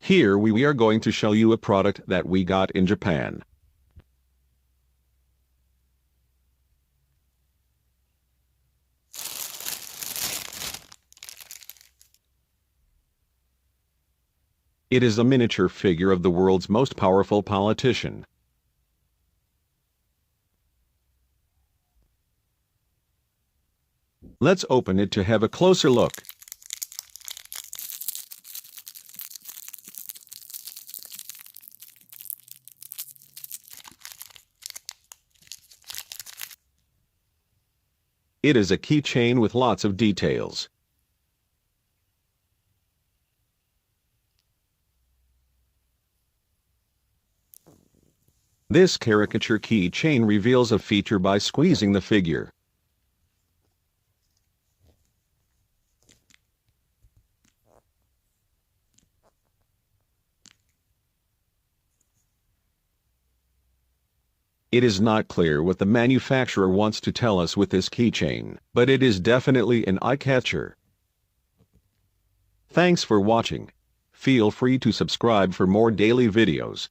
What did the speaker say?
Here we are going to show you a product that we got in Japan. It is a miniature figure of the world's most powerful politician. Let's open it to have a closer look. It is a keychain with lots of details. This caricature keychain reveals a feature by squeezing the figure. It is not clear what the manufacturer wants to tell us with this keychain, but it is definitely an eye-catcher. Thanks for watching. Feel free to subscribe for more daily videos.